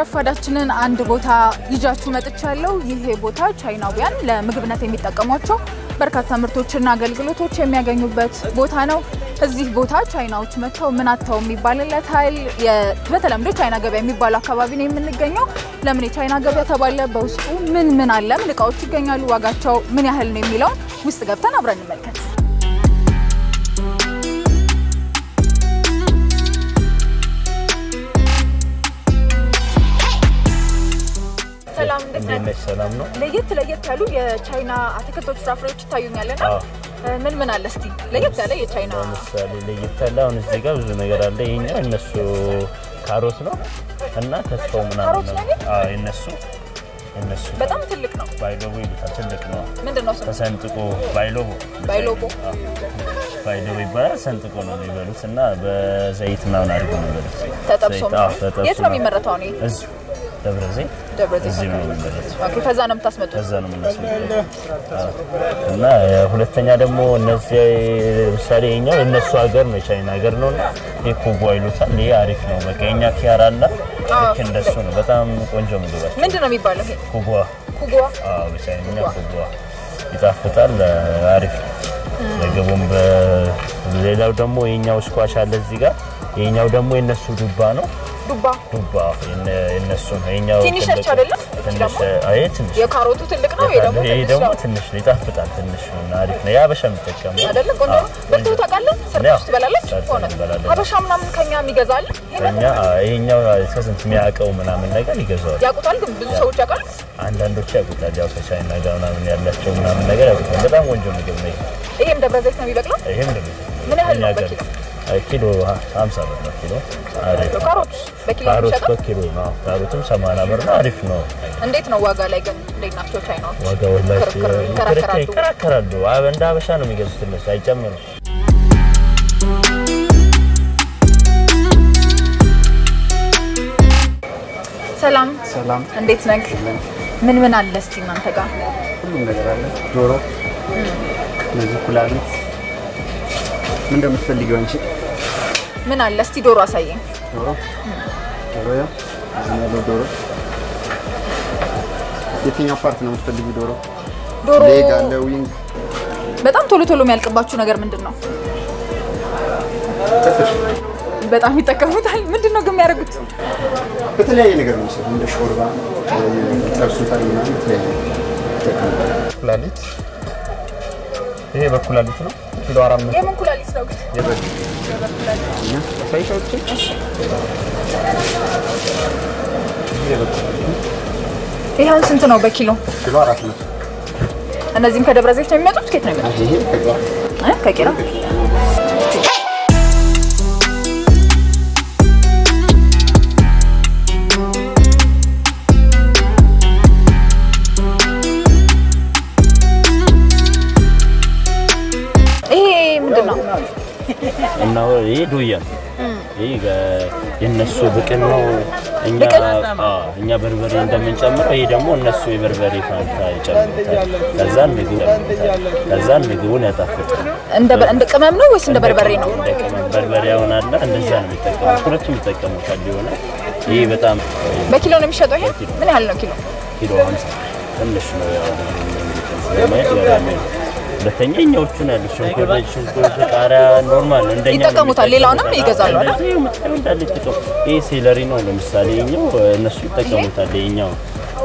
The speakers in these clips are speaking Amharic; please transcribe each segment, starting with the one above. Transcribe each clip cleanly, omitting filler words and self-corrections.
ረፋዳችንን አንድ ቦታ ይጃችሁ መጥቻለሁ ይሄ ቦታ ቻይናውያን ለምግብነት የሚጠቀሟቸው በርካታ ምርቶችና አገልግሎቶች የሚያገኙበት ቦታ ነው እዚህ ቦታ ቻይናዎች መጥተው ምን አጣው የሚባልለታል በተለምዶ ቻይና ገበያ የሚባል አካባቢ ነው የምንገኘው ለምን የቻይና ገበያ ተባለ በውስጡ ምን አለ ምን እቃዎች ይገኛሉ ዋጋቸው ምን ያህል ነው የሚለው ውስጥ ገብተን አብረን እንመልከት ሰላም እንዴት ሰላም ነው ለየት ያሉ የቻይና አትክልቶች ፍራፍሬዎች ይታዩኛልና ምን አለ እስቲ ለየት ያለ የቻይና ለምሳሌ ለየት ያለ አሁን እዚህ ጋር ብዙ ነገር አለ ይሄኛው እነሱ ካሮት ነው እና ተስፋው ምናምን እነሱ በጣም ትልቅ ነው ባይሎቦ ይሉታል ትልቅ ነው ምንድነው ተሰንጥቆ ባይሎቦ ይባላል ሰንጥቆ ነው የሚበሉት እና በዘይት ምናምን አድርጎ ነው የሚበሉት ተጠብሶ የት ነው የሚመረተው ነው እዚህ ደብረዘይት እዚህ ነው የሚመረተው ኦኬ ከዛ ነው የምታስመጡት ከዛ ነው የምናስመጣው እና ሁለተኛ ደግሞ እነዚህ ለምሳሌ እኛው እነሱ ሀገር ነው ቻይና ሀገር ነውና የኩጓ ይሉታል ይሄ አሪፍ ነው በቃ እኛ ኪያር አለ ልክ እንደሱ ነው በጣም ቆንጆ ምግብ ነው ምንድነው የሚባለው ይሄ ኩጓ በቻይናኛ ኩጓ ይጣፍጣል አሪፍ ለገቡም በሌላው ደግሞ የኛው ስኳሽ አለ እዚህ ጋር የኛው ደግሞ የነሱ ዱባ ነው ዱባ የነሱ የኛው ትንሽ አይደለም ትንሽ አይት የካሮቱ ትልቅ ነው ይሄ ደግሞ ትንሽ ይጣፍጣል ትንሽ ነው አሪፍ ነው ያበሻ ምትጠቀም አይደለም ቆንጆ በልተው ታውቃለህ ሰርተሽ ትበላለች ሆነ ሀበሻ ምናምን ከኛ የሚገዛል ይሄኛው ከስንት የሚያቀው ምናምን ነገር ይገዛል ያቁታል ግን ብዙ ሰዎች ያውቃሉ አንዳንዶች ያቁታል ያው ከቻይና ጋር ምናምን ያላቸው ምናምን ነገር ያቁታል በጣም ቆንጆ ምግብ ነው ይሄም ደብረዘይት ነው የሚበቅለው ይሄም ደብረዘይት ምን ያህል ነው በኪሎ ኪሎ 50 ብር ነው ኪሎ አሪፍ ካሮት በኪሎ ካሮት በኪሎ ነው ካሮትም 80 ብር ነው አሪፍ ነው እንዴት ነው ዋጋ ላይ ግን እንዴት ናቸው ቻይናዎች ዋጋው ላይ ይከራከራሉ እንደ ሀበሻ ነው የሚገዙት እነሱ አይጨምሩም ሰላም እንዴት ነህ ምን አለ እስቲ እናንተ ጋር ሁሉም ነገር አለ ዶሮ እነዚህ ኩላሊት ምን እንደምትፈልጊው አንቺ ምን አለ እስቲ ዶሮ አሳየኝ ዶሮ ያው ዶሮ የትኛው ፓርት ነው የምትፈልጊው ዶሮ ሌግ አለ ዊንግ በጣም ቶሎ የሚያልቅባችሁ ነገር ምንድነው በጣም ይተከሙታል ምንድነው ግን የሚያደርጉት በተለያየ ነገር ነው የሚሰሩት እንደ ሾርባ ተብሱታል ምናምን ኩላሊት ይሄ በኩላሊት ነው ኪሎ 400 የምን ኩላሊት ነው ግን ሳይሻውጭ ይሄን ስንት ነው በኪሎ ኪሎ 400 እነዚህም ከደብረዘይት ነው የሚመጡት ከየት ነው የሚመጡት ይሄ ከቄራ እና ይሄ ዶያ ይሄ የነሱ ብቅል ነው እኛ በርበሬ እንደምንጨምረው ይሄ ደግሞ እነሱ የበርበሬ ፋንታ ይጨምራል ከዛን ምግቡን ያጣፍጣል እንደ ቅመም ነው ወይስ እንደ በርበሬ ነው እንደ ቅመም በርበሬ ያውናል እንደዛ ነው የሚጠቀሙት ሁለቱም ይጠቀሙታል ሊሆነ ይሄ በጣም በኪሎ ነው የሚሸጠው ይሄ ምን ያህል ነው ኪሎ 50 ትንሽ ነው ያው ለተኛኛዎቹ ነው ሽንኩርት ቃሪያ ኖርማል እንደኛ ይጠቀሙታል ሌላውንም ይገዛሉ አይደል እንዳለ ጥቅም ይሄ ሴለሪ ነው ለምሳሌ እኛው እነሱ ይጠቀሙታል ይሄኛው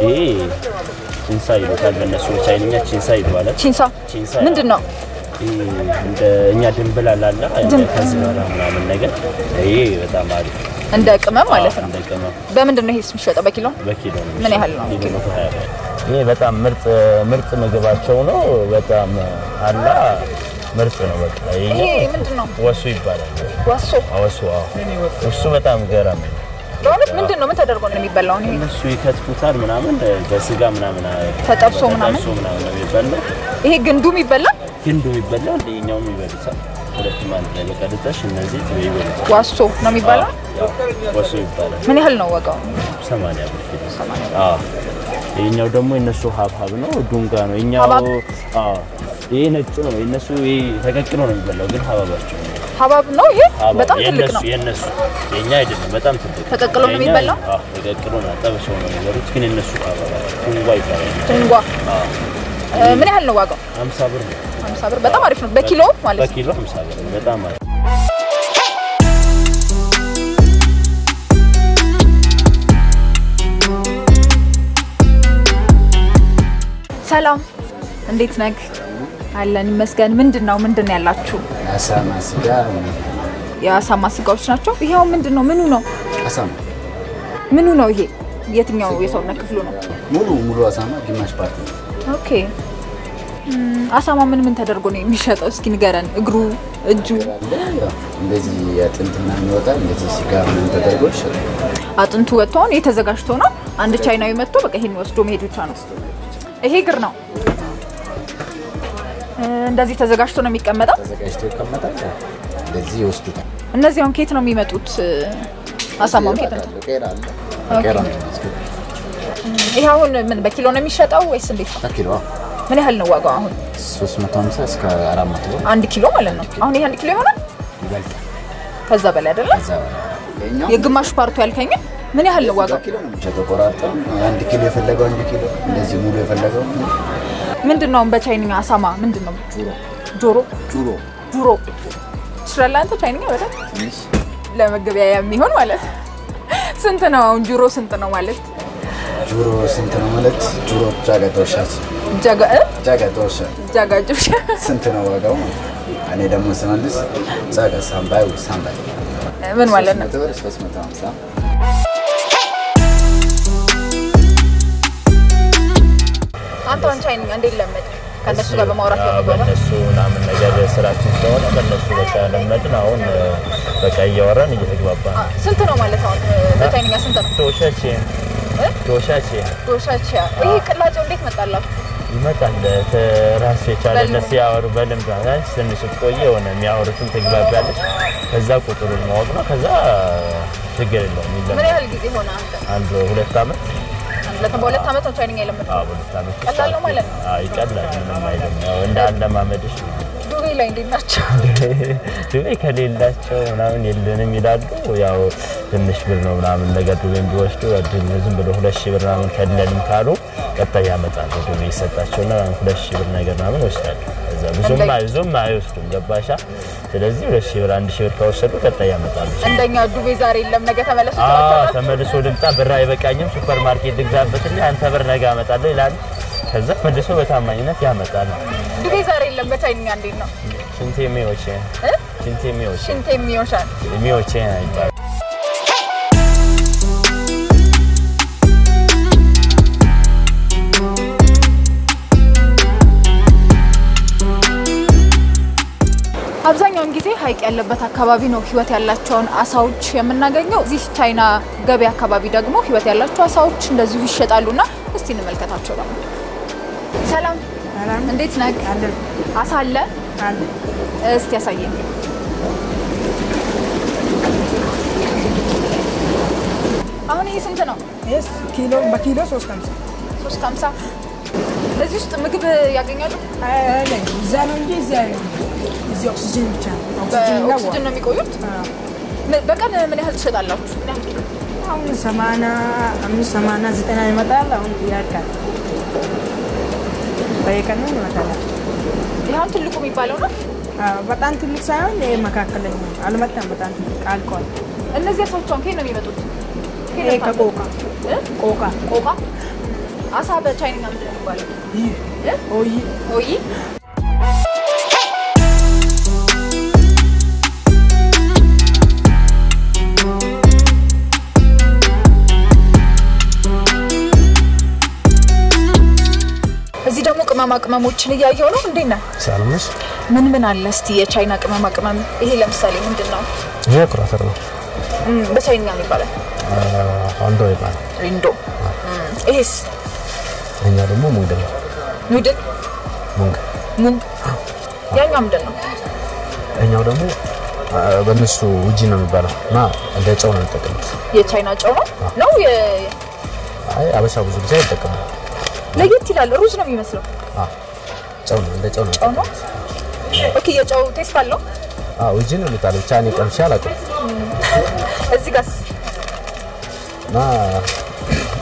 ይሄ ቺንሳ ይሉታል በእነሱ ቻይንኛ ቺንሳ ይባላል ቺንሳ ምንድነው እንደ እኛ ድንብላል አለ ከዝበራ ምናምን ነገር ይሄ በጣም አሪፍ እንደ ቅመም ማለት ነው እንደ ቅመም በምንድነው ይሄስ የሚሸጠው በኪሎ ምን ያህል ነው ኪሎ 120 ይሄ በጣም ምርጥ ምግባቸው ነው በጣም አላ ምርጥ ነው በቃ ይሄ ምንድነው ወሱ ይባላል ወሱ በጣም ገራም ነው በእውነት ምንድነው ምን ተደርጎ ነው የሚበላው ነው እነሱ ይከትፉታል ምናምን በስጋ ምናምን ተጠብሶ ምናምን ነው የሚበላው ይሄ ግንዱም ይበላል ለኛው ይበላል ሁለቱም አንድ ላይ በቀጥታሽ እነዚህ ይበላል ዋሶ ነው የሚባለው ዋሶ ይባላል ምን ያህል ነው ዋጋው 80 ብር ይሄኛው ደግሞ የነሱ ሀብሀብ ነው ዱንጋ ነው ይሄኛው ይሄ ነጭ ነው የነሱ ይሄ ተቀቅሎ ነው የሚበላው ግን ሀብሀባቸው ሀባብ ነው ይሄ በጣም ትልቅ ነው የነሱ የኛ አይደለም በጣም ትልቅ ተቀቅሎ ነው የሚበላው ተቀቅሎ ነው ጠብሰው ነው የሚበሉት ግን እነሱ ሀባብ ኩንጓ ይባላል ኩንጓ ምን ያህል ነው ዋጋው 50 ብር ነው 50 ብር በጣም አሪፍ ነው በኪሎ ማለት ነው በኪሎ 50 ብር በጣም አሪፍ ሰላም እንዴት ነህ አለን ይመስገን ምንድነው ያላችሁ አሳማ ስጋ የአሳማ ስጋዎች ናቸው ይሄው ምንድነው ምኑ ነው አሳማ ምኑ ነው ይሄ የትኛው የሰውነት ክፍሉ ነው ሙሉ አሳማ ግማሽ ፓርት ኦኬ አሳማ ምን ተደርጎ ነው የሚሸጠው እስኪ ንገረን እግሩ እጁ እንደዚህ አጥንትና ይወጣል እንደዚህ ስጋ ምን ተደርጎ ይሸጣል አጥንቱ ወጥቶ ነው የተዘጋጅቶ ነው አንድ ቻይናዊ መጥቶ በቃ ይሄን ወስዶ መሄድ ብቻ ነው ይሄ እግር ነው እንደዚህ ተዘጋጅቶ ነው የሚቀመጠው ተዘጋጅቶ ይቀመጣል እንደዚህ ይወስዱታል እነዚህ አሁን ከየት ነው የሚመጡት አሳማው ከየት ነው ቄራ ይሄ አሁን ምን በኪሎ ነው የሚሸጠው ወይስ እንዴት በኪሎ ምን ያህል ነው ዋጋው አሁን 350 እስከ 400 ብር 1 ኪሎ ማለት ነው አሁን ይሄ 1 ኪሎ ይሆናል ይበልጣል ከዛ በላይ አይደለ የግማሽ ፓርቱ ያልከኝ ምን ያህል ነው ዋጋው ኪሎ ነው ተቆራርጠው 1 ኪሎ የፈለገው 1 ኪሎ እንደዚህ ሙሉ የፈለገው ምንድነው በቻይንኛ አሳማ ምንድነው ጆሮ ትሽራላንተ ቻይንኛ በጣም ለመገበያያ የሚሆን ማለት ስንት ነው አሁን ጆሮ ስንት ነው ማለት ጆሮ ስንት ነው ማለት ጆሮ ጃጋቶሻች ጃጋቶሻ ስንት ነው ዋጋው እኔ ደግሞ ስመልስ ጃጋ ሳምባይ ምን ማለት ነው 350 አንተን ቻይንኛ እንዴት ለመድ ከነሱ ጋር በማውራት ነው በነሱ ናምን ነገር ስራችን ስለሆነ በነሱ በቃ ለመድን አሁን በቃ እያወራን እየተግባባን ስንት ነው ማለት አሁን በቻይንኛ ስንት ነው ዶሻቼ ይሄ ቅላጼው እንዴት መጣላችሁ ይመጣል ተራስ የቻለነስ ያወሩ በልምድ ነው ትንሽ ቆየ ሆነ የሚያወሩትን ተግባባለች ከዛ ቁጥሩን ማወቅ ነው ከዛ ችግር የለውም ምን ያህል ጊዜ ሆነ አንተ 2 አመት በሁለት አመት ነው ቻይንኛ የለመድኩት በሁለት አመት ቀላል ነው ማለት ነው ይቀላል ምንም አይደለም ያው እንደ አለማመድሽ ዱቤ ላይ እንዴት ናቸው ዱቤ ከሌላቸው ምናምን የለንም ይላሉ ያው ትንሽ ብር ነው ምናምን ነገር ዱቤን ቢወስዱ አድርገን ዝም ብሎ 2000 ብር ምናምን ከለንም ካሉ ቀጣይ ያመጣሉ ዱቤ ይሰጣቸውና 2000 ብር ነገር ምናምን ወስዳሉ ከዛ ብዙም አይወስዱም ገባሻ ስለዚህ 2000 ብር 1000 ብር ከወሰዱ ቀጣይ ያመጣሉ እንደኛ ዱቤ ዛሬ የለም ነገ ተመለሱ ተመልሶ ልምጣ ብር አይበቃኝም ሱፐር ማርኬት ልግዛበትና አንተ ብር ነገ አመጣለሁ ይላል ከዛ መልሶ በታማኝነት ያመጣል ዱቤ ዛሬ የለም በቻይንኛ እንዴት ነው ሽንቴሚዮቼ አይባል አብዛኛውን ጊዜ ሀይቅ ያለበት አካባቢ ነው ህይወት ያላቸውን አሳዎች የምናገኘው እዚህ ቻይና ገበያ አካባቢ ደግሞ ህይወት ያላቸው አሳዎች እንደዚሁ ይሸጣሉና እስቲ እንመልከታቸው ደግሞ ሰላም እንዴት ነህ አሳ አለ እስቲ ያሳየኝ አሁን ይሄ ስንት ነው ኪሎ በኪሎ 350 እዚህ ውስጥ ምግብ ያገኛሉ አይ ዛሬ እንጂ እዚህ ኦክሲጅን ብቻ ኦክሲጅን ነው የሚቆዩት በቀን ምን ያህል ትሸጣላችሁ አሁን 80 90 ይመጣል አሁን ያልቃል በየቀኑ ይመጣል ይሄን ትልቁ የሚባለው ነው በጣም ትልቅ ሳይሆን መካከለኛ አልመጣም በጣም ትልቅ አልቋል እነዚህ አሳዎቹን ከየት ነው የሚመጡት ቆቃ አሳ በቻይንኛ ምንድን ነው የሚባለው ኦይ እዚህ ደግሞ ቅመማ ቅመሞችን እያየው ነው እንዴት ነው ሰላምሽ ምን አለ እስቲ የቻይና ቅመማ ቅመም ይሄ ለምሳሌ ምንድነው ይሄ ኩራተር ነው በቻይንኛ የሚባለው አንዶ ይባላል ሪንዶ ይሄስ እኛ ደግሞ ሙንግ ያኛው ምንድነው እኛው ደግሞ በነሱ ውጂ ነው የሚባለው እና እንደ ጨው ነው የሚጠቀሙት የቻይና ጨው ነው አይ አበሻ ብዙ ጊዜ አይጠቀሙም ለየት ይላል ሩዝ ነው የሚመስለው ጨው ነው እንደ ጨው ነው ኦኬ የጨው ቴስት አለው ጂጂን ይሉታል ብቻ እኔ ቀምሼ አላውቅም እዚህ ጋርስ እና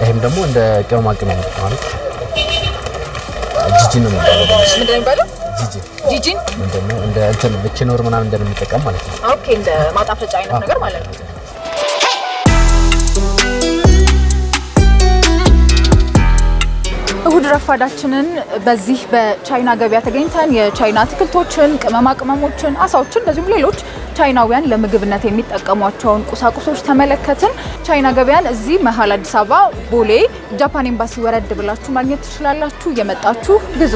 ይሄም ደግሞ እንደ ቅመማ ቅመም ማለት ጂጂ ነው የሚባለው ምንድን ነው የሚባለው ጂጂ ምንድነው እንደ እንትን በኪኖር ምናምን እንደምንጠቀም ማለት ነው ኦኬ እንደ ማጣፈጫ አይነት ነገር ማለት ነው እሁድ ረፋዳችንን በዚህ በቻይና ገበያ ተገኝተን የቻይና አትክልቶችን ቅመማ ቅመሞችን አሳዎችን እንደዚሁም ሌሎች ቻይናውያን ለምግብነት የሚጠቀሟቸውን ቁሳቁሶች ተመለከትን ቻይና ገበያን እዚህ መሃል አዲስ አበባ ቦሌ ጃፓን ኤምባሲ ወረድ ብላችሁ ማግኘት ትችላላችሁ የመጣችሁ ግዙ